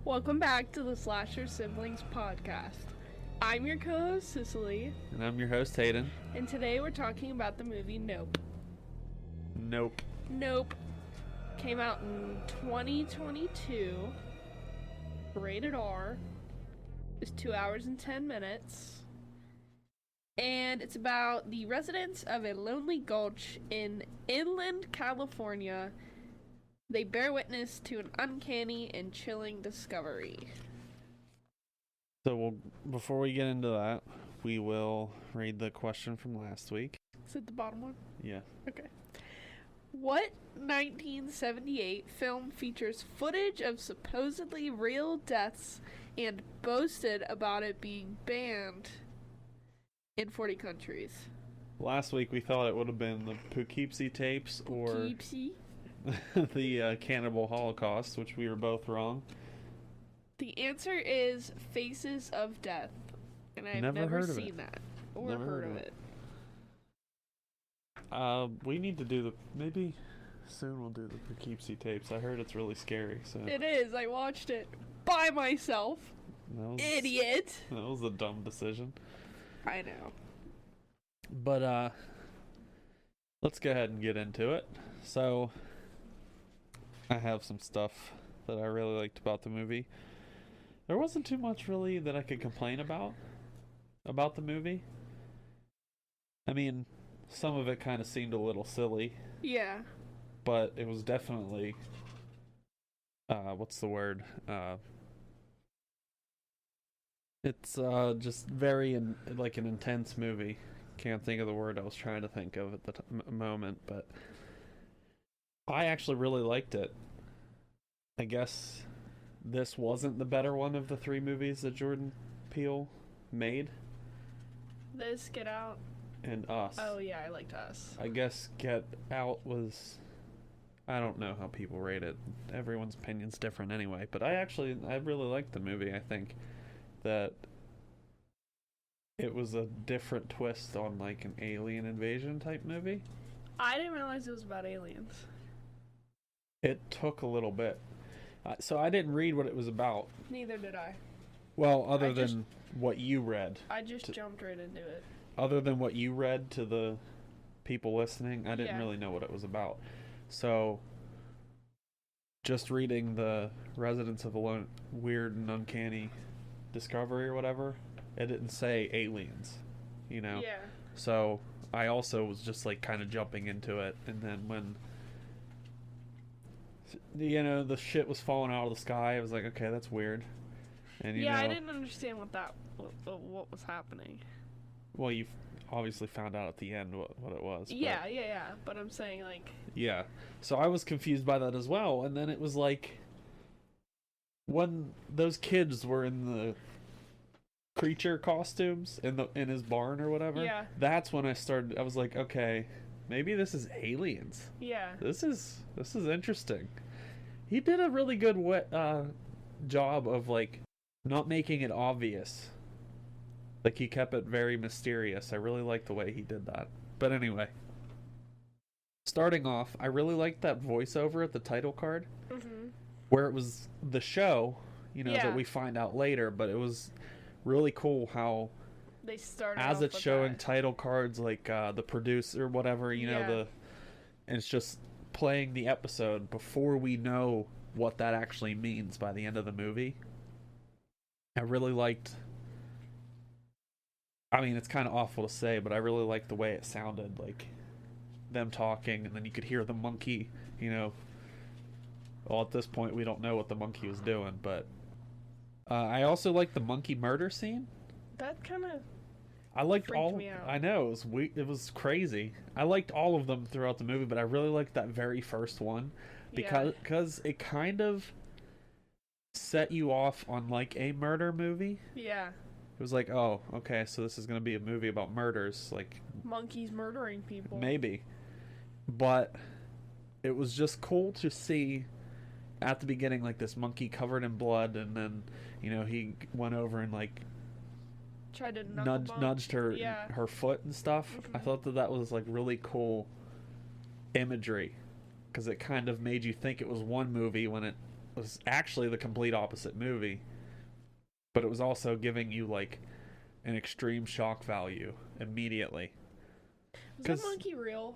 Welcome back to the Slasher Siblings podcast. I'm your co-host Cicely, And I'm your host, Hayden. and today we're talking about the movie Nope. Nope. Nope came out in 2022, rated R. It's 2 hours and 10 minutes, and it's about the residents of a lonely gulch in inland California. They bear witness to an uncanny and chilling discovery. So before we get into that, we will read the question from last week. Is it the bottom one? Yeah. Okay. What 1978 film features footage of supposedly real deaths and boasted about it being banned in 40 countries? Last week we thought it would have been the Poughkeepsie tapes or Poughkeepsie? the Cannibal Holocaust, which we were both wrong. The answer is Faces of Death, and I've Never never heard of seen it. that or Never heard of it. We need to do maybe soon we'll do the Poughkeepsie tapes. I heard it's really scary. So It is. I watched it by myself. that was, Idiot. That was a dumb decision. I know. But let's go ahead and get into it. So I have some stuff that I really liked about the movie. There wasn't too much really that I could complain about the movie. I mean, some of it kind of seemed a little silly, Yeah. but it was definitely what's the word? It's just very like an intense movie. Can't think of the word I was trying to think of at the moment, but I actually really liked it. I guess this wasn't the better one of the three movies that Jordan Peele made, This, Get Out. and Us. Oh, yeah, I liked Us. I guess Get Out was... I don't know how people rate it. Everyone's opinion's different anyway, but I really liked the movie. I think that it was a different twist on like an alien invasion type movie. I didn't realize it was about aliens. It took a little bit. So I didn't read what it was about. Neither did I. Well, I other just- than what you read. I just jumped right into it. Other than what you read to the people listening, I didn't Yeah. really know what it was about. So, just reading the Residents of a Weird and Uncanny Discovery or whatever, it didn't say aliens, you know? Yeah. So, I also was just like kind of jumping into it, and then when, you know, the shit was falling out of the sky, I was like, okay, that's weird. And you Yeah, know, I didn't understand what was happening. well, you obviously found out at the end what it was. but- Yeah. But I'm saying, like, Yeah. So I was confused by that as well. And then it was like when those kids were in the creature costumes in his barn or whatever. Yeah. That's when I was like, okay, maybe this is aliens. yeah. This is interesting. He did a really good job of like not making it obvious. Like he kept it very mysterious. I really liked the way he did that. But anyway, starting off, I really liked that voiceover at the title card Mm-hmm. where it was the show, you know, Yeah. that we find out later, but it was really cool how They started as off it's with showing that. title cards like the producer whatever, you know, Yeah. and it's just playing the episode before we know what that actually means by the end of the movie. I really liked, I mean, it's kind of awful to say, but I really liked the way it sounded, like them talking, and then you could hear the monkey, you know. Well, at this point, we don't know what the monkey was doing, but I also liked the monkey murder scene. That kind of. I liked Freaked all. me out. I know it was crazy. I liked all of them throughout the movie, but I really liked that very first one because it kind of set you off on like a murder movie. Yeah. It was like, oh, okay, so this is gonna be a movie about murders, like Monkeys murdering people. maybe, but it was just cool to see at the beginning like this monkey covered in blood, and then you know he went over and like Tried to knuckle bump. nudged her Yeah. her foot and stuff. I Mhm. thought that was like really cool imagery because it kind of made you think it was one movie when it was actually the complete opposite movie, but it was also giving you like an extreme shock value immediately. Was that monkey real?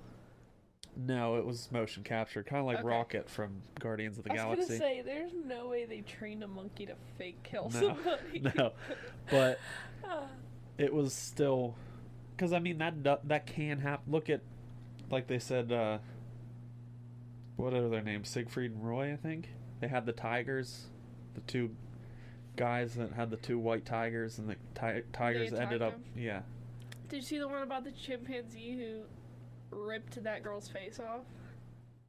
No, it was motion capture, kind of like Rocket from Guardians of the Galaxy. I was gonna say, there's no way they trained a monkey to fake kill somebody. No, but it was still, because I mean that can happen. Look at, like they said, what are their names? Siegfried and Roy, I think. They had the tigers, the two guys that had the two white tigers, and the tigers ended up, yeah. Did you see the one about the chimpanzee who ripped that girl's face off?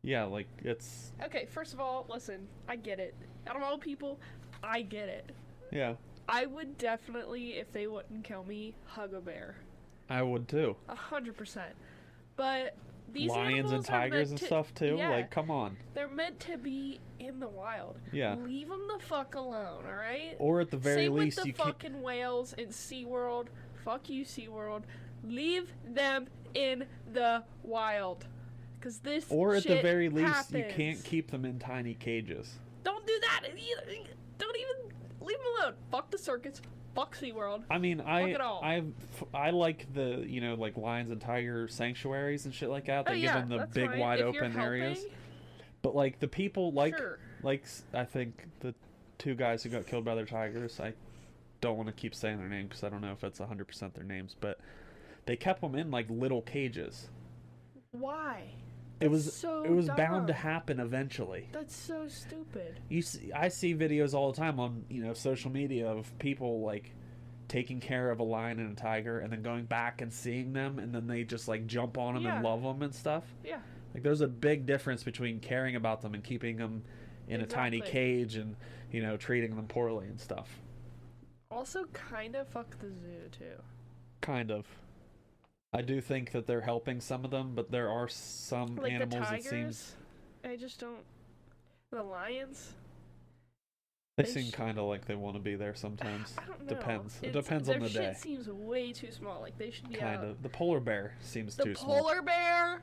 Yeah, like, it's... Okay, first of all, listen, I get it. Out of all people, I get it. Yeah. I would definitely, if they wouldn't kill me, hug a bear. I would too. 100%. But these lions and tigers and stuff too? Yeah, like, come on. They're meant to be in the wild. Yeah. Leave them the fuck alone, alright? Or at the very least, you can't... Same with the fucking whales in SeaWorld. Fuck you, SeaWorld. Leave them in the wild. Because this Or at the very least, happens. You can't keep them in tiny cages. Don't do that either. Don't even... Leave them alone. Fuck the circus. Fuck SeaWorld. I mean, I like the, you know, like lions and tiger sanctuaries and shit like that. They give them the big fine. wide If open you're areas. helping, But like the people, like, sure. like I think the two guys who got killed by their tigers, I don't want to keep saying their name because I don't know if it's 100% their names, but they kept them in like little cages. Why? It was dumb. bound to happen eventually. That's so stupid. I see videos all the time on, you know, social media of people like taking care of a lion and a tiger and then going back and seeing them and then they just like jump on them and love them and stuff. Yeah. Like there's a big difference between caring about them and keeping them in a tiny cage and, you know, treating them poorly and stuff. Also, kind of fuck the zoo too. Kind of. I do think that they're helping some of them, but there are some like animals, the tigers, it seems. I just don't. The lions. They seem kind of like they want to be there sometimes. I don't know. Depends. It depends on the day. Their shit seems way too small. Like they should be kind of. The polar bear seems too small. The polar bear.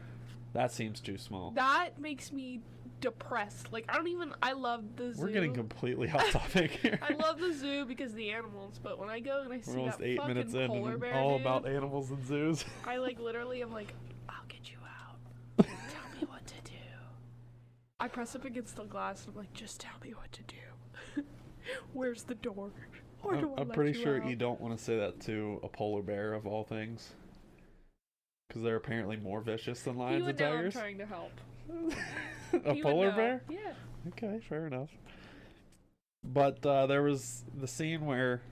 That seems too small. That makes me depressed. Like I love the zoo. We're getting completely off topic here. I love the zoo because of the animals, but when I go and I see almost that 8 fucking minutes in polar and bear, all dude, about animals and zoos. I like literally am like, I'll get you out. Tell me what to do. I press up against the glass and I'm like, just tell me what to do. Where's the door? I'm pretty sure you don't want to say that to a polar bear of all things. Because they're apparently more vicious than lions and tigers. I'm trying to help. A polar bear? Yeah. Okay, fair enough. But there was the scene where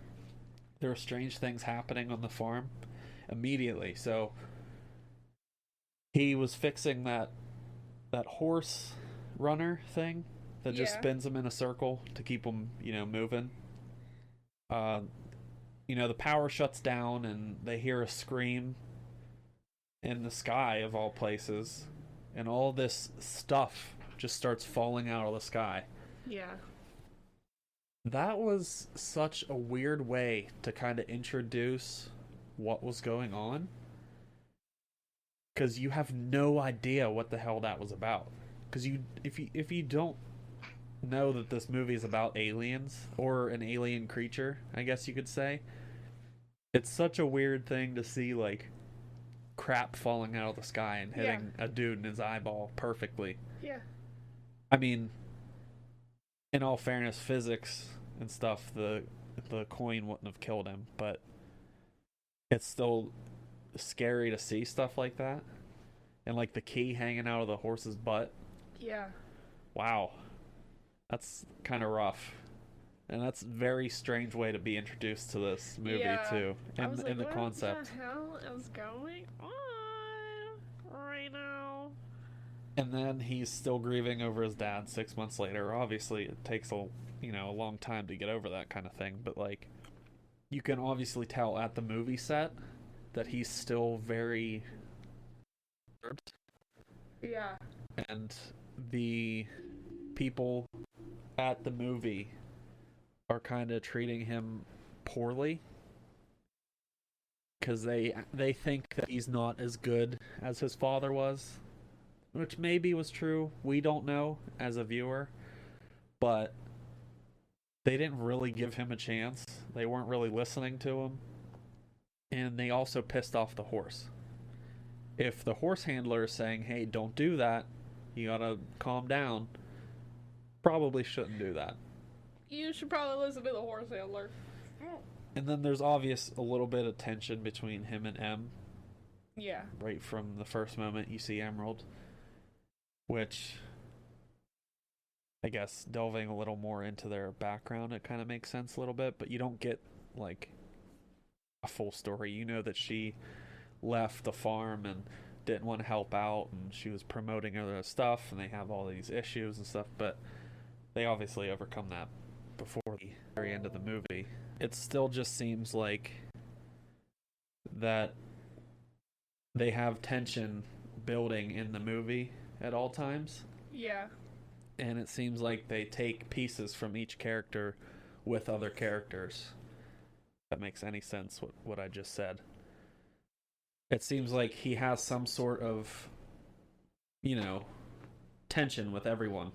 there were strange things happening on the farm immediately. So he was fixing that horse runner thing that just spins them in a circle to keep them, you know, moving. You know, the power shuts down and they hear a scream in the sky of all places, and all this stuff just starts falling out of the sky. Yeah. That was such a weird way to kind of introduce what was going on, because you have no idea what the hell that was about. Because if you don't know that this movie is about aliens or an alien creature, I guess you could say, it's such a weird thing to see, like, crap falling out of the sky and hitting a dude in his eyeball perfectly. Yeah. I mean, in all fairness, physics and stuff, the coin wouldn't have killed him, but it's still scary to see stuff like that. And like the key hanging out of the horse's butt. Yeah. Wow. That's kind of rough. And that's a very strange way to be introduced to this movie too. In the concept. What the hell is going on right now? And then he's still grieving over his dad 6 months later. Obviously, it takes a long time to get over that kind of thing. But like, you can obviously tell at the movie set that he's still very disturbed. Yeah. And the people at the movie are kind of treating him poorly because they think that he's not as good as his father was, which maybe was true. We don't know as a viewer, but they didn't really give him a chance. They weren't really listening to him. And they also pissed off the horse. If the horse handler is saying, hey, don't do that, you gotta calm down, probably shouldn't do that. You should probably listen to the horse handler. And then there's obvious a little bit of tension between him and M. Yeah. Right from the first moment you see Emerald. Which, I guess, delving a little more into their background, it kind of makes sense a little bit. But you don't get, like, a full story. You know that she left the farm and didn't want to help out, and she was promoting other stuff, and they have all these issues and stuff. But they obviously overcome that before the very end of the movie. It still just seems like that they have tension building in the movie at all times. Yeah. And it seems like they take pieces from each character with other characters. If that makes any sense, what I just said. It seems like he has some sort of, tension with everyone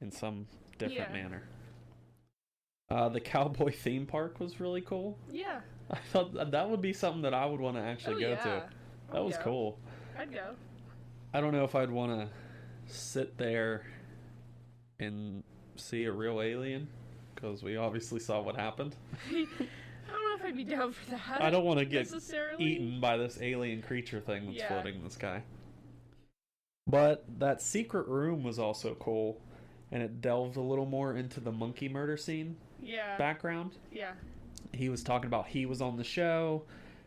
in some different manner. The cowboy theme park was really cool. Yeah. I thought that would be something that I would want to actually go to. That was cool. I'd go. I don't know if I'd want to sit there and see a real alien, because we obviously saw what happened. I don't know if I'd be down for that. I don't want to get eaten by this alien creature thing that's floating in the sky. But that secret room was also cool, and it delved a little more into the monkey murder scene background. Yeah. He was talking about he was on the show,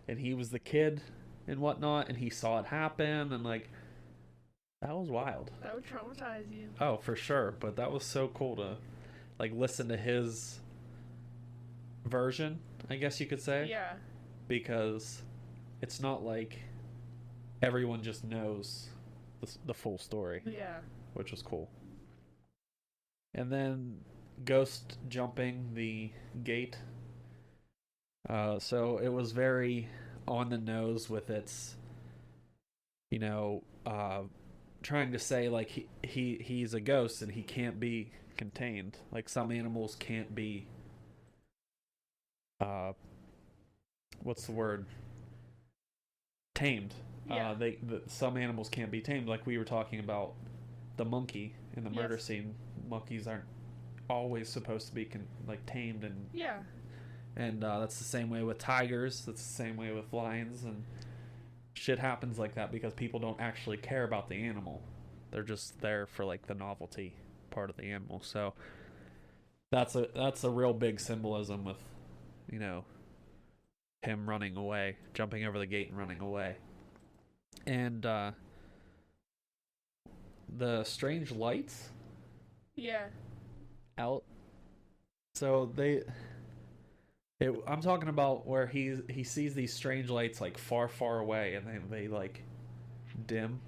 and he was the kid and whatnot, and he saw it happen, and like, that was wild. That would traumatize you. Oh, for sure. But that was so cool to, like, listen to his version, I guess you could say. Yeah. Because it's not like everyone just knows the full story. Yeah. Which was cool. And then Ghost jumping the gate. So it was very on the nose with its, trying to say, like, he's a ghost and he can't be contained. Like, some animals can't be, what's the word? Tamed. Yeah. Some animals can't be tamed. Like we were talking about the monkey in the murder scene. Monkeys aren't always supposed to be tamed, and and that's the same way with tigers. That's the same way with lions, and shit happens like that because people don't actually care about the animal. They're just there for, like, the novelty part of the animal. So that's a real big symbolism with, him running away, jumping over the gate and running away. And the strange lights out. So I'm talking about where he sees these strange lights, like, far, far away, and they like dim,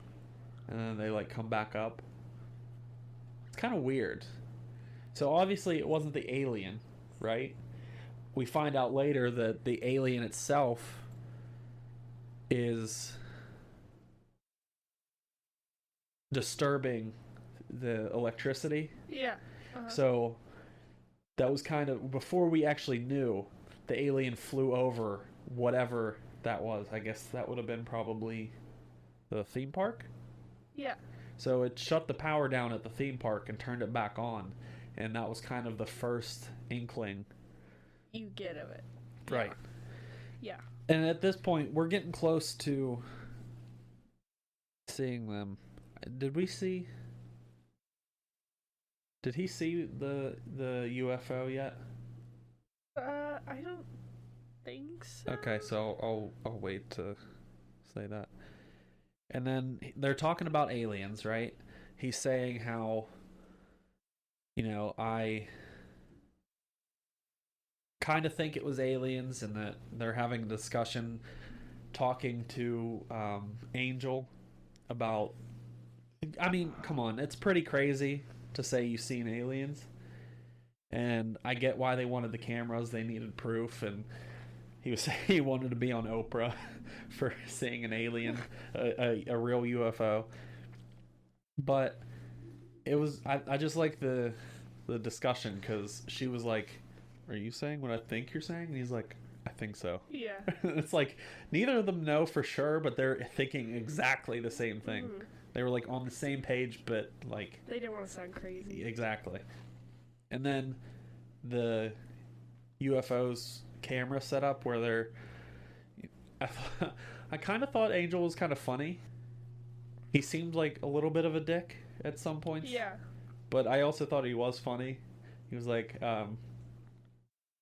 and then they, like, come back up. It's kind of weird. So obviously it wasn't the alien, right? We find out later that the alien itself is disturbing the electricity. Yeah. So that was kind of before we actually knew. The alien flew over whatever that was. I guess that would have been probably the theme park. Yeah. So it shut the power down at the theme park and turned it back on, and that was kind of the first inkling you get of it. Right. Yeah. And at this point, we're getting close to seeing them. Did he see the UFO yet? I don't think so. Okay, so I'll wait to say that. And then they're talking about aliens, right? He's saying how, I kind of think it was aliens, and that they're having a discussion, talking to Angel about. I mean, come on, it's pretty crazy to say you've seen aliens, and I get why they wanted the cameras. They needed proof, and he was saying he wanted to be on Oprah for seeing an alien, a real UFO. But it was I just like the the discussion because she was like, "Are you saying what I think you're saying?" And he's like, "I think so." Yeah. It's like neither of them know for sure, but they're thinking exactly the same thing. Mhm. They were like on the same page, but like They didn't want to sound crazy. exactly. And then the UFO's camera setup where they're. I kind of thought Angel was kind of funny. He seemed like a little bit of a dick at some points. Yeah. But I also thought he was funny. He was like,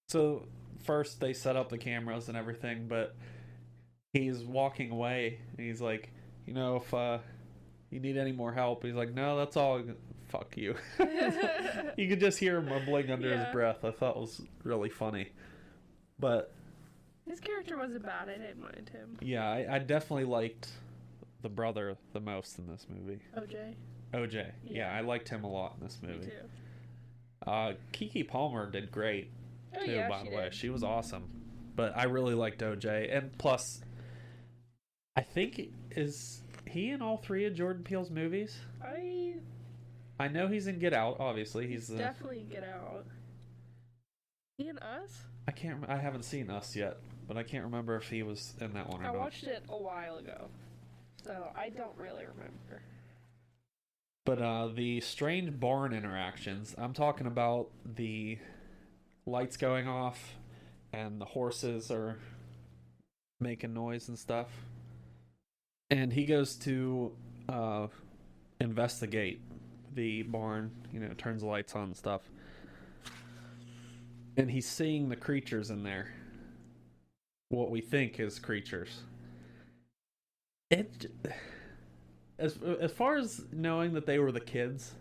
so first they set up the cameras and everything, but he's walking away and he's like, if you need any more help, he's like, no, that's all. Fuck you. You could just hear him mumbling under his breath. I thought it was really funny. But his character wasn't bad. I didn't mind him. yeah, I definitely liked the brother the most in this movie. OJ. Yeah, I liked him a lot in this movie. Me too. Keke Palmer did great too, yeah, by the way. did. She was awesome. But I really liked OJ. And plus, I think, is he in all three of Jordan Peele's movies? I know he's in Get Out, obviously. He's definitely Get Out. He and Us? I haven't seen Us yet, but I can't remember if he was in that one or not. I watched it a while ago, so I don't really remember. But the strange barn interactions, I'm talking about the lights going off and the horses are making noise and stuff. And he goes to investigate the barn, turns the lights on and stuff. And he's seeing the creatures in there. What we think is creatures. As far as knowing that they were the kids,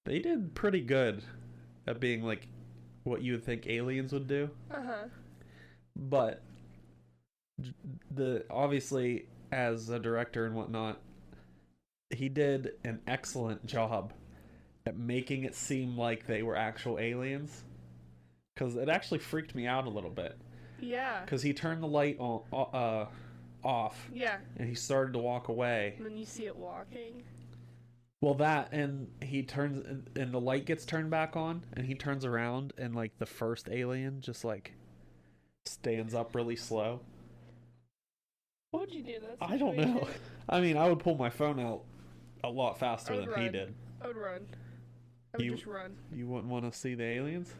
they did pretty good at being like what you would think aliens would do. Uh-huh. But obviously, as a director and whatnot, he did an excellent job at making it seem like they were actual aliens. Because it actually freaked me out a little bit. Yeah. Because he turned the light off. Yeah. And he started to walk away. And then you see it walking. Well, and he turns, and the light gets turned back on, and he turns around, and like the first alien just like stands up really slow. What would you do in that I don't know. I mean, I would pull my phone out a lot faster than he did. I would run. I would just run. You wouldn't want to see the aliens?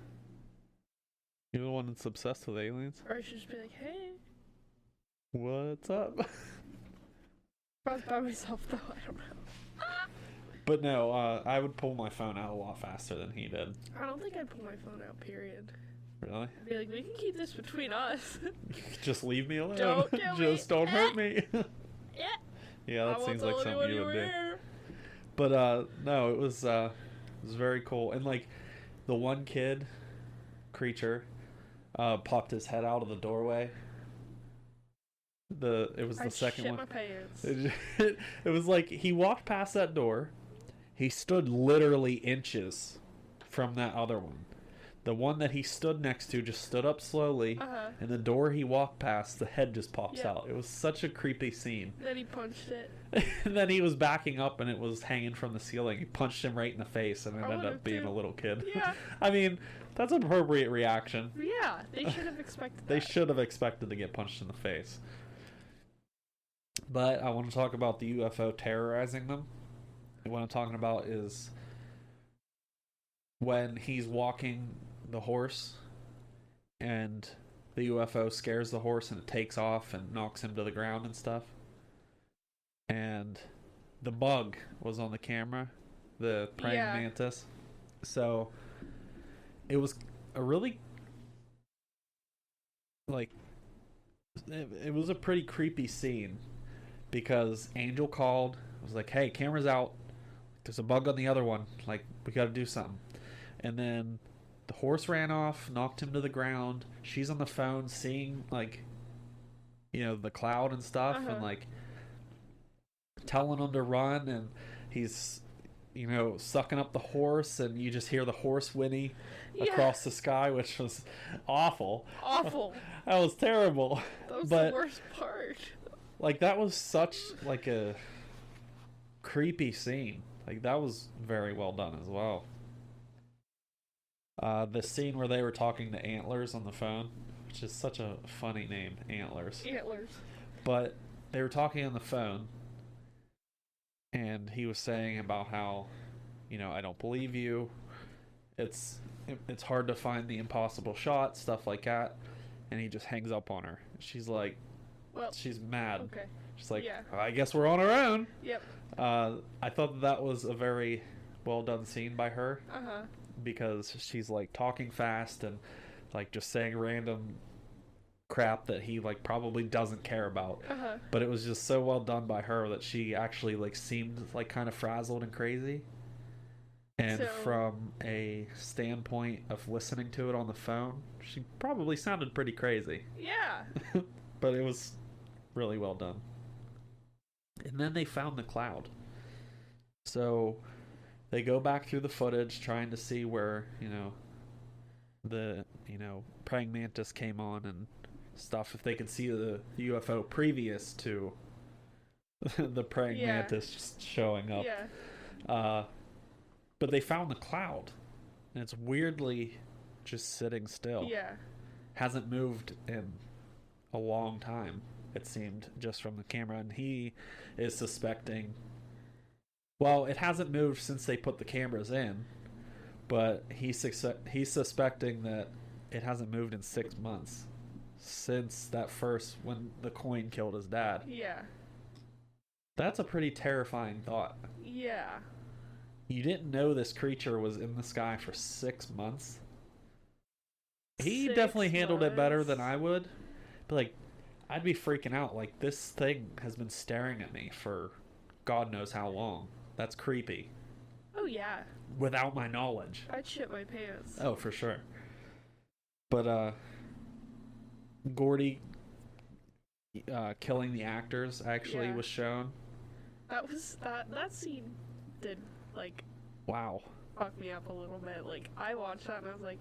You're the one that's obsessed with aliens? Or I should just be like, hey. What's up? If I was by myself, though, I don't know. But no, I would pull my phone out a lot faster than he did. I don't think I'd pull my phone out, period. Really? I'd be like, we can keep this between us. Just leave me alone. Don't kill me. Just don't hurt me. Yeah. Yeah, that seems like something you would do. Here. But no, it was very cool. And like the one creature popped his head out of the doorway. It was the second one. My pants. It was like he walked past that door. He stood literally inches from that other one. The one that he stood next to just stood up slowly, and the door he walked past, the head just pops out. It was such a creepy scene. Then he punched it. And then he was backing up, and it was hanging from the ceiling. He punched him right in the face, and it ended up being a little kid. Yeah. I mean, that's an appropriate reaction. Yeah, they should have expected that. They should have expected to get punched in the face. But I want to talk about the UFO terrorizing them. And what I'm talking about is when he's walking the horse and the UFO scares the horse and it takes off and knocks him to the ground and stuff. And the bug was on the camera, the praying mantis. So it was a really it was a pretty creepy scene because Angel called, was like, hey, camera's out, there's a bug on the other one, like we gotta do something. And then the horse ran off, knocked him to the ground. She's on the phone seeing the cloud and stuff, and like telling him to run, and he's sucking up the horse, and you just hear the horse whinny across the sky, which was awful. That was terrible. That was the worst part. Like that was such like a creepy scene. Like that was very well done as well. The scene where they were talking to Antlers on the phone, which is such a funny name, Antlers. Antlers. But they were talking on the phone, and he was saying about how, I don't believe you. It's hard to find the impossible shot, stuff like that. And he just hangs up on her. She's like, well, she's mad. Okay. She's like, yeah. I guess we're on our own. Yep. I thought that was a very well done scene by her. Uh-huh. Because she's like talking fast and like just saying random crap that he like probably doesn't care about. Uh-huh. But it was just so well done by her that she actually like seemed like kind of frazzled and crazy. And from a standpoint of listening to it on the phone, she probably sounded pretty crazy. Yeah. But it was really well done. And then they found the cloud. So they go back through the footage trying to see where, the, praying mantis came on and stuff. If they could see the UFO previous to the praying mantis showing up. Yeah. But they found the cloud. And it's weirdly just sitting still. Yeah. Hasn't moved in a long time, it seemed, just from the camera. And he is suspecting... Well, it hasn't moved since they put the cameras in, but he's suspecting that it hasn't moved in 6 months since that first, when the coin killed his dad. Yeah. That's a pretty terrifying thought. Yeah. You didn't know this creature was in the sky for 6 months? He definitely handled it better than I would. But, like, I'd be freaking out. Like, this thing has been staring at me for God knows how long. That's creepy. Oh, yeah. Without my knowledge. I'd shit my pants. Oh, for sure. But, Gordy killing the actors actually was shown. That scene did, like... Wow. Fuck me up a little bit. Like, I watched that and I was like...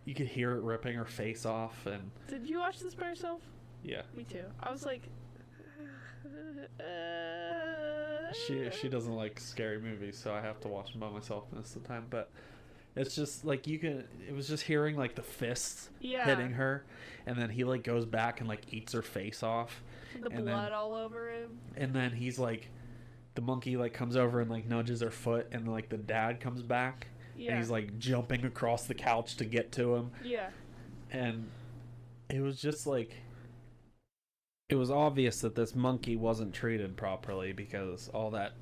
You could hear it ripping her face off and... Did you watch this by yourself? Yeah. Me too. I was like... She doesn't like scary movies, so I have to watch them by myself most of the time. But it's just like it was just hearing like the fists hitting her, and then he like goes back and like eats her face off. The blood all over him. And then he's like, the monkey like comes over and like nudges her foot, and like the dad comes back, and he's like jumping across the couch to get to him. Yeah. And it was just like... It was obvious that this monkey wasn't treated properly because all that,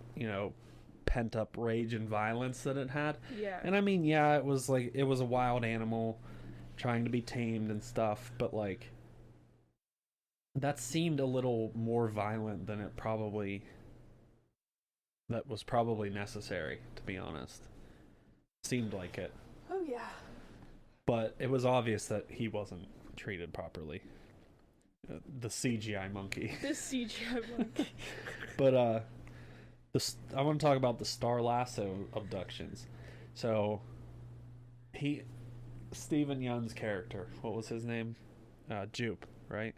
pent up rage and violence that it had. Yeah. And I mean, yeah, it was a wild animal trying to be tamed and stuff, but like that seemed a little more violent than that was probably necessary, to be honest. Seemed like it. Oh yeah. But it was obvious that he wasn't treated properly. The CGI monkey. The CGI monkey. But I want to talk about the Star Lasso abductions. So Steven Yeun's character, what was his name? Jupe, right?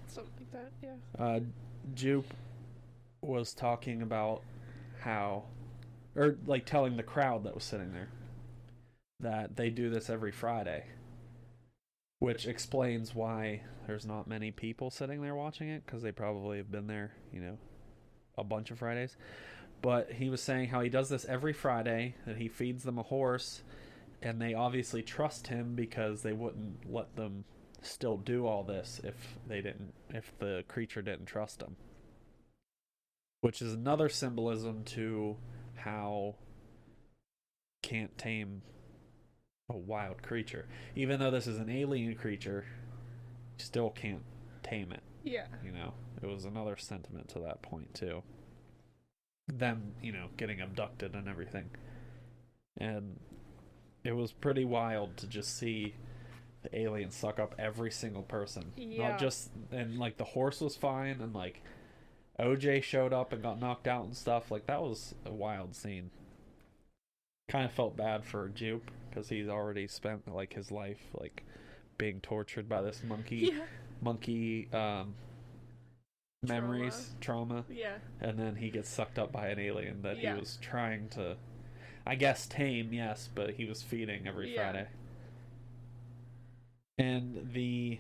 Something like that, yeah. Jupe was talking about how, or like telling the crowd that was sitting there that they do this every Friday. Which explains why there's not many people sitting there watching it, because they probably have been there, a bunch of Fridays. But he was saying how he does this every Friday, that he feeds them a horse, and they obviously trust him because they wouldn't let them still do all this if the creature didn't trust them. Which is another symbolism to how can't tame a wild creature. Even though this is an alien creature, you still can't tame it. Yeah. It was another sentiment to that point too. Them, getting abducted and everything. And it was pretty wild to just see the alien suck up every single person. Yeah. Not just, and like the horse was fine, and like OJ showed up and got knocked out and stuff. Like that was a wild scene. Kind of felt bad for Jupe because he's already spent like his life like being tortured by this monkey memories, trauma. Yeah. And then he gets sucked up by an alien that he was trying to, I guess, tame, yes, but he was feeding every Friday. and the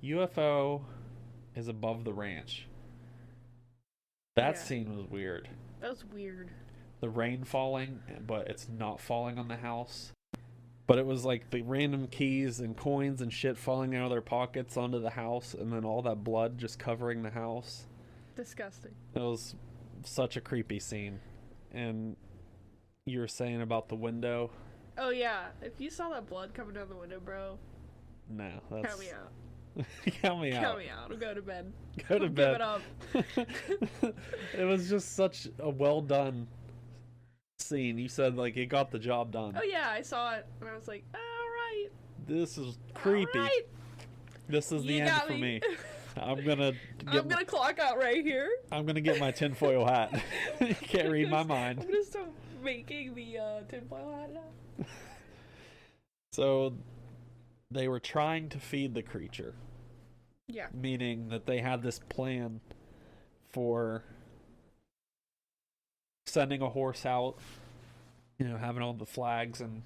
UFO is above the ranch. That Yeah. scene was weird. That was weird. The rain falling, but it's not falling on the house. But it was like the random keys and coins and shit falling out of their pockets onto the house, and then all that blood just covering the house. Disgusting. It was such a creepy scene. And you were saying about the window. Oh yeah, if you saw that blood coming down the window, bro, No, that's... count me out. Count me out. Count me out. I'll go to bed. Go to I'll bed. Give it up. It was just such a well done scene. You said like it got the job done. Oh yeah, I saw it and I was like, all right. This is creepy. All right. This is the You end got for me. me. I'm gonna Clock out right here. I'm gonna get my tinfoil hat. You can't read my mind. I'm gonna start making the tinfoil hat now. So they were trying to feed the creature, Yeah. meaning that they had this plan for sending a horse out, having all the flags and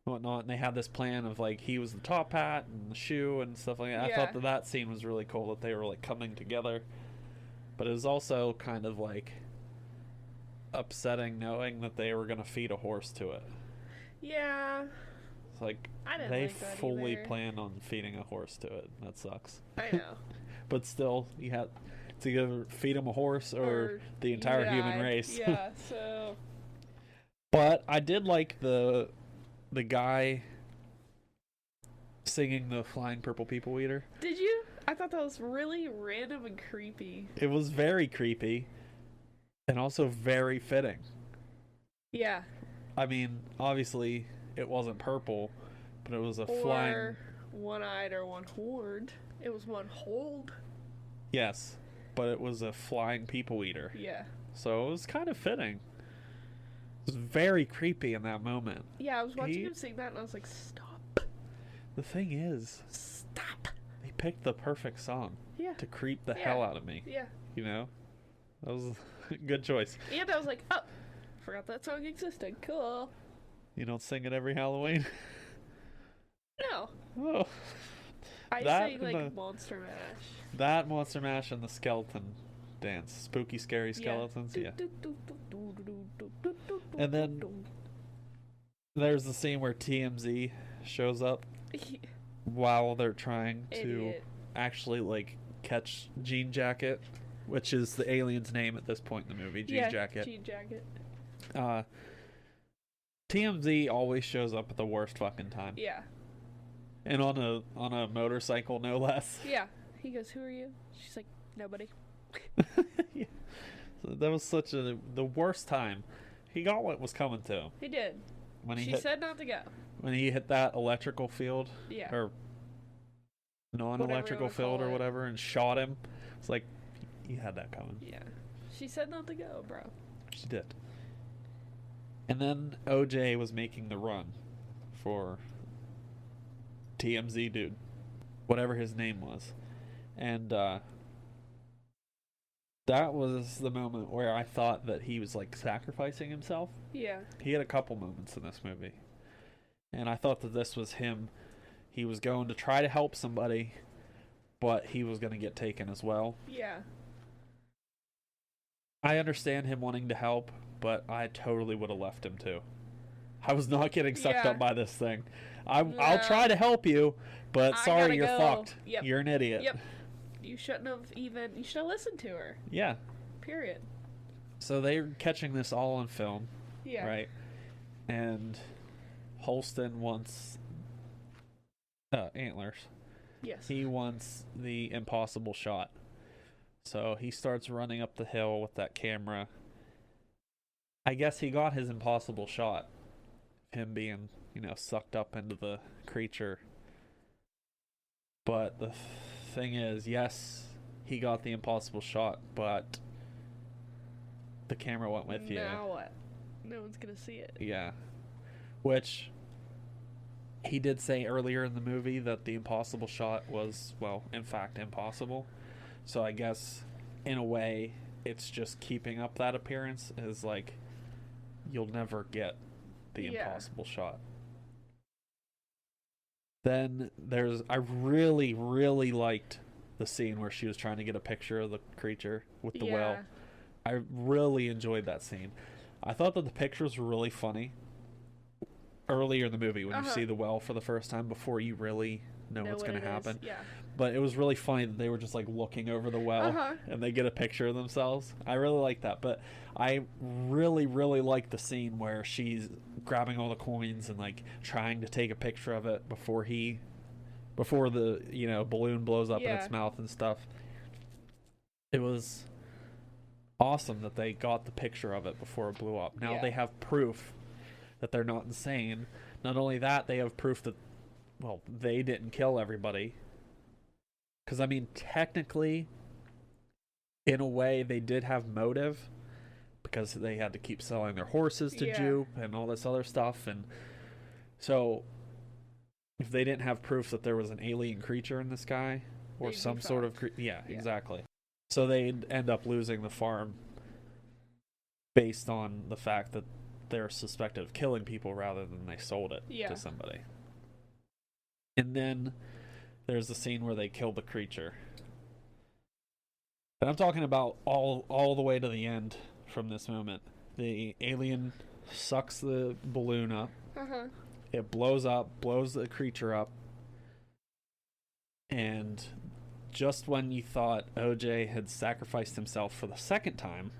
whatnot, and they had this plan of like he was the top hat and the shoe and stuff like that. Yeah. I thought that scene was really cool, that they were like coming together, but it was also kind of like upsetting knowing that they were gonna feed a horse to it. Yeah. It's like I didn't they like that fully either. plan on feeding a horse to it. That sucks. I know. But still, you have to either feed them a horse or the entire human die. race. Yeah, so But I did like the guy singing the Flying Purple People Eater. did you? I thought that was really random and creepy. It was very creepy and also very fitting. Yeah. I mean, obviously it wasn't purple, but it was a Or flying... one-eyed or one-horned. It was one-hold. Yes, but it was a flying people eater. Yeah. So it was kind of fitting. It was very creepy in that moment. Yeah, I was watching He- him sing that and I was like, stop. The thing is, Stop. they picked the perfect song Yeah. to creep the Yeah. hell out of me. Yeah. That was a good choice. And I was like, oh, forgot that song existed. Cool. You don't sing it every Halloween? No. Oh. I That sing like and the- Monster Mash. That, Monster Mash, and the skeleton dance. Spooky, scary skeletons, yeah. And then there's the scene where TMZ shows up while they're trying to Idiot. actually, like, catch Jean Jacket, which is the alien's name at this point in the movie, Jean Jacket. Jean Jacket. TMZ always shows up at the worst fucking time. Yeah. And on a motorcycle, no less. Yeah. He goes, who are you? She's like, nobody. Yeah. So that was the worst time. He got what was coming to him He did. when he She hit said not to go. when he hit that electrical field Yeah. or non-electrical wanna field call or it. whatever and shot him. It's like you had that coming. Yeah. She said not to go, bro. She did. And then OJ was making the run for TMZ dude, whatever his name was. And that was the moment where I thought that he was like sacrificing himself. Yeah. He had a couple moments in this movie. And I thought that this was him. He was going to try to help somebody, but he was going to get taken as well. Yeah. I understand him wanting to help, but I totally would have left him too. I was not getting sucked Yeah. up by this thing. I'll No. try to help you, but I sorry, gotta you're go. fucked. Yep. You're an idiot. Yep. You should have listened to her. Yeah. Period. So they're catching this all on film, Yeah. right? And Holston wants antlers. Yes. He wants the impossible shot. So he starts running up the hill with that camera. I guess he got his impossible shot. Him being, sucked up into the creature. But the thing is, yes, he got the impossible shot, but the camera went with you. Now what? No one's gonna see it. Yeah. Which he did say earlier in the movie that the impossible shot was, well, in fact, impossible. So I guess, in a way, it's just keeping up that appearance is like, you'll never get the Yeah. impossible shot. Then I really, really liked the scene where she was trying to get a picture of the creature with the well. I really enjoyed that scene. I thought that the pictures were really funny earlier in the movie when you see the well for the first time before you really know what's going to happen. Yeah. But it was really funny that they were just like looking over the well and they get a picture of themselves. I really like that. But I really, really like the scene where she's grabbing all the coins and like trying to take a picture of it before the, you know, balloon blows up in its mouth and stuff. It was awesome that they got the picture of it before it blew up. Now they have proof that they're not insane. Not only that, they have proof that, well, they didn't kill everybody. Because, I mean, technically, in a way, they did have motive because they had to keep selling their horses to Jupe and all this other stuff. And so, if they didn't have proof that there was an alien creature in the sky or They'd some be sort of... exactly. So they'd end up losing the farm based on the fact that they're suspected of killing people rather than they sold it to somebody. And then there's the scene where they kill the creature. And I'm talking about all the way to the end from this moment. The alien sucks the balloon up. It blows up, blows the creature up. And just when you thought OJ had sacrificed himself for the second time,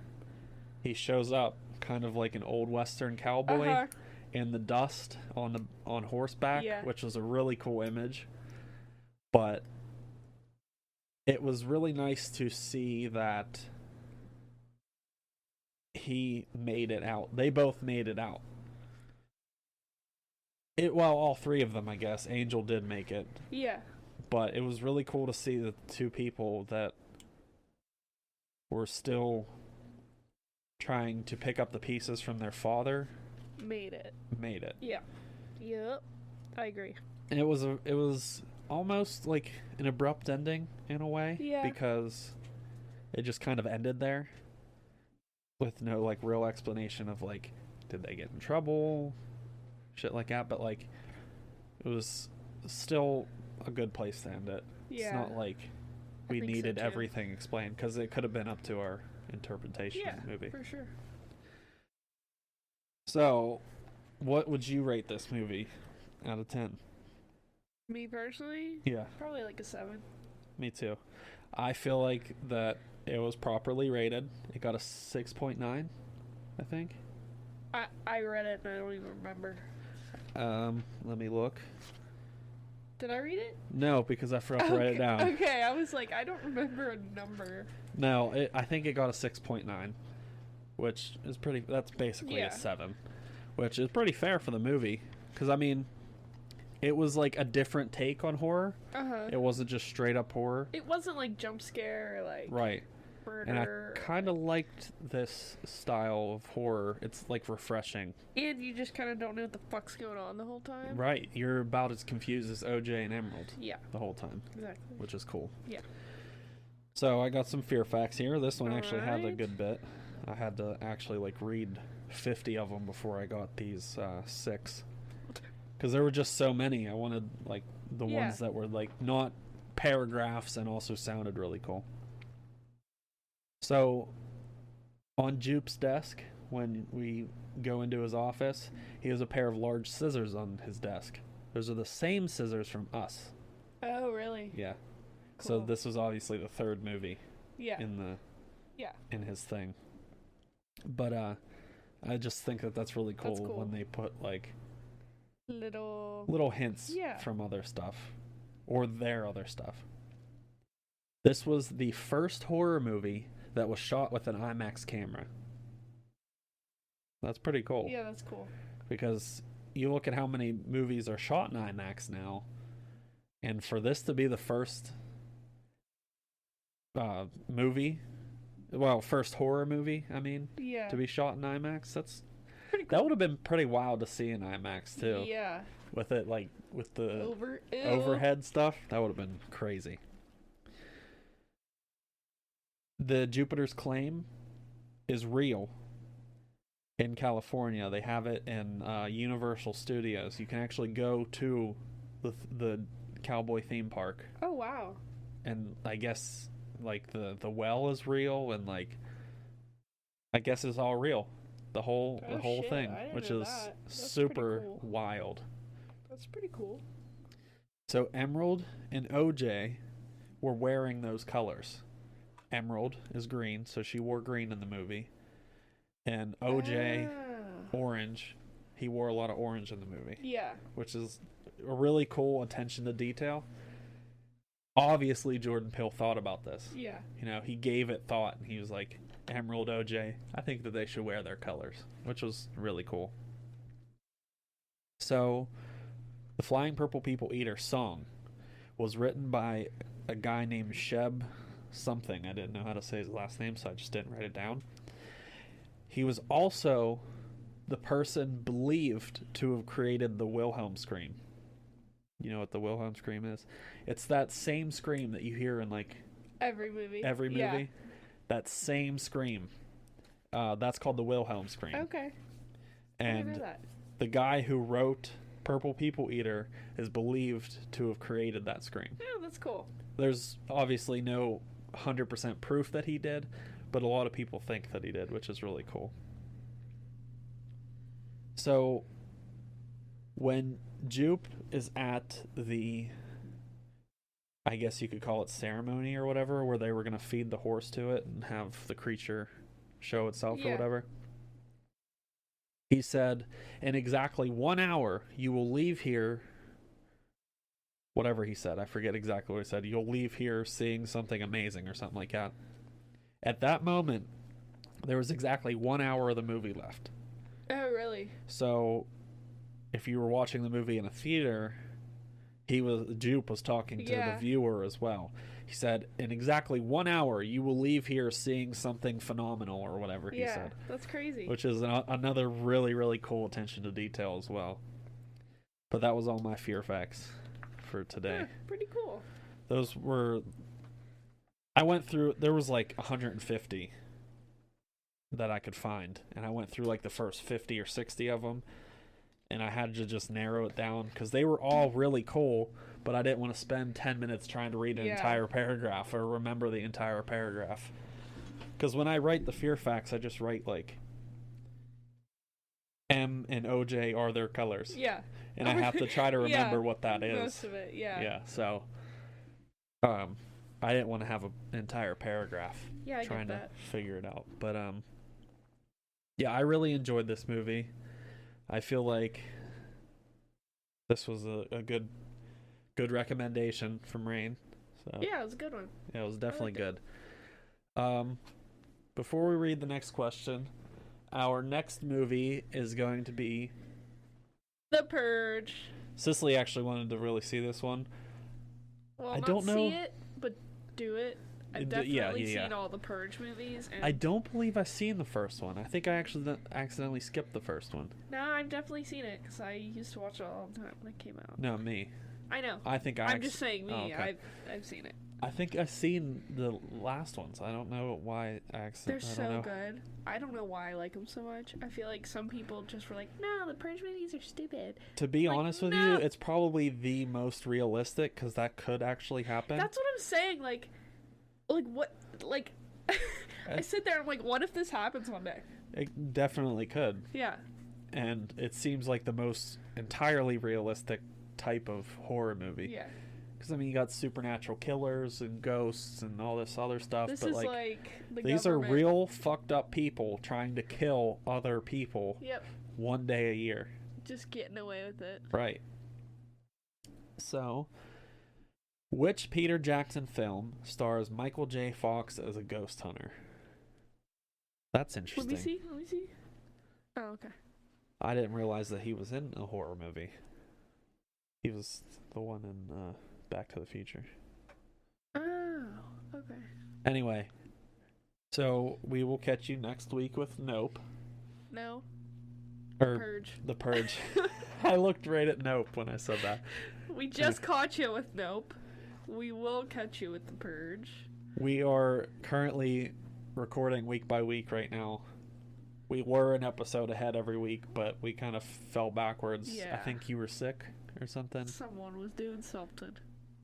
he shows up kind of like an old Western cowboy in the dust on horseback, which was a really cool image. But it was really nice to see that he made it out. They both made it out. Well, all three of them, I guess. Angel did make it. Yeah. But it was really cool to see the two people that were still trying to pick up the pieces from their father made it. Yeah. Yep. I agree. And it was almost like an abrupt ending in a way. Yeah. Because it just kind of ended there with no like real explanation of like, did they get in trouble? Shit like that. But like, it was still a good place to end it. Yeah. It's not like we needed everything explained, because it could have been up to our interpretation of the movie. For sure. So, what would you rate this movie out of 10? Me personally? Yeah. Probably like a 7. Me too. I feel like that it was properly rated. It got a 6.9, I think. I read it and I don't even remember. Let me look. Did I read it? No, because I forgot to write it down. Okay, I was like, I don't remember a number. No, I think it got a 6.9, which is that's basically a 7, which is pretty fair for the movie. Because, I mean, it was like a different take on horror. It wasn't just straight up horror. It wasn't like jump scare or like... Right. Murder. And I kind of liked this style of horror. It's like refreshing. And you just kind of don't know what the fuck's going on the whole time. Right. You're about as confused as OJ and Emerald. Yeah. The whole time. Exactly. Which is cool. Yeah. So I got some fear facts here. This one actually had a good bit. I had to actually like read 50 of them before I got these 6. Because there were just so many. I wanted like the ones that were like not paragraphs and also sounded really cool. So, on Jupe's desk, when we go into his office, he has a pair of large scissors on his desk. Those are the same scissors from Us. Oh, really? Yeah. Cool. So this was obviously the third movie. Yeah. In his thing. But I just think that that's really cool, when they put like little hints from other stuff, or their other stuff. This was the first horror movie that was shot with an IMAX camera. That's pretty cool. Yeah, that's cool. Because you look at how many movies are shot in IMAX now, and for this to be the first first horror movie, I mean, to be shot in IMAX, that's pretty cool. That would have been pretty wild to see in IMAX too. Yeah. With it, like, with the overhead stuff, that would have been crazy. The Jupiter's Claim is real in California. They have it in Universal Studios. You can actually go to the cowboy theme park, Oh wow. and I guess like the well is real, and like I guess it's all real, the whole Shit, thing, I didn't which know is that. That's super pretty cool. wild. That's pretty cool. So Emerald and OJ were wearing those colors. Emerald is green, so she wore green in the movie, and OJ orange. He wore a lot of orange in the movie, Yeah. which is a really cool attention to detail. Obviously, Jordan Peele thought about this. Yeah. You know, he gave it thought, and he was like, Emerald, OJ, I think that they should wear their colors, which was really cool. So, the Flying Purple People Eater song was written by a guy named Sheb something. I didn't know how to say his last name, so I just didn't write it down. He was also the person believed to have created the Wilhelm scream. You know what the Wilhelm scream is? It's that same scream that you hear in like Every movie. every movie. Yeah. That same scream. That's called the Wilhelm scream. Okay. I didn't know And that. the guy who wrote Purple People Eater is believed to have created that scream. Oh, that's cool. There's obviously no 100% proof that he did, but a lot of people think that he did, which is really cool. So when Jupe is at the, I guess you could call it ceremony or whatever, where they were going to feed the horse to it and have the creature show itself or Yeah. whatever, he said, in exactly 1 hour, you will leave here. Whatever he said, I forget exactly what he said. You'll leave here seeing something amazing or something like that. At that moment, there was exactly 1 hour of the movie left. Oh, really? So, if you were watching the movie in a theater, Jupe was talking to Yeah. the viewer as well. He said, in exactly 1 hour, you will leave here seeing something phenomenal or whatever he Yeah, said. that's crazy. Which is another really, really cool attention to detail as well. But that was all my fear facts for today. Huh, pretty cool. Those were, I went through, there was like 150 that I could find, and I went through like the first 50 or 60 of them, and I had to just narrow it down because they were all really cool, but I didn't want to spend 10 minutes trying to read an Yeah. entire paragraph or remember the entire paragraph. Because when I write the fear facts, I just write like M and OJ are their colors, Yeah. and I have to try to remember Yeah, what that is. Most of it, yeah. Yeah, so I didn't want to have an entire paragraph Yeah, I trying get to that. figure it out. But yeah, I really enjoyed this movie. I feel like this was a good recommendation from Rain. So Yeah, it was a good one. yeah, it was definitely liked good. Before we read the next question, our next movie is going to be, The Purge. Cicely actually wanted to really see this one. Well, I not don't know- see it, but do it. I've Yeah, definitely yeah. seen all the Purge movies. And I don't believe I've seen the first one. I think I actually accidentally skipped the first one. No, I've definitely seen it because I used to watch it all the time when it came out. No, me. I know. I think I'm just saying me. Oh, okay. I've seen it. I think I've seen the last ones. I don't know why I They're accidentally. I so don't know. good. I don't know why I like them so much. I feel like some people just were like, no, the Purge movies are stupid. To be Like, honest with no. you, it's probably the most realistic because that could actually happen. That's what I'm saying. Like what? Like, I sit there and I'm like, what if this happens one day? It definitely could, Yeah. and it seems like the most entirely realistic type of horror movie. Yeah. Because I mean, you got supernatural killers and ghosts and all this other stuff, This but is like like the these government. are real fucked up people trying to kill other people Yep. one day a year. Just getting away with it. Right. So, which Peter Jackson film stars Michael J. Fox as a ghost hunter? That's Let interesting. me see. Let me see. Oh, okay. I didn't realize that he was in a horror movie. He was the one in Back to the Future. Oh, okay. Anyway, so we will catch you next week with Nope. No. Or Purge. The Purge. I looked right at Nope when I said that. We just caught you with Nope. We will catch you with the Purge. We are currently recording week by week right now. We were an episode ahead every week, but we kind of fell backwards. I Yeah. think you were sick or something. Someone was doing something.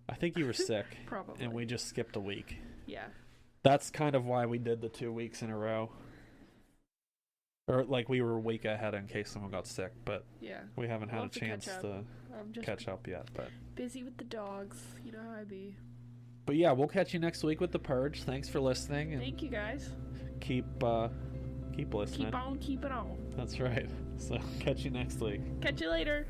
I think you were sick. Probably. And we just skipped a week. Yeah. That's kind of why we did the 2 weeks in a row. Or like we were a week ahead in case someone got sick, but Yeah. we haven't had We'll a have to chance catch up. to I'm just catch up yet. busy with the dogs. You know how I be. But yeah, we'll catch you next week with The Purge. Thanks for listening, and Thank you guys. keep listening. Keep on keeping on. That's right. So catch you next week. Catch you later.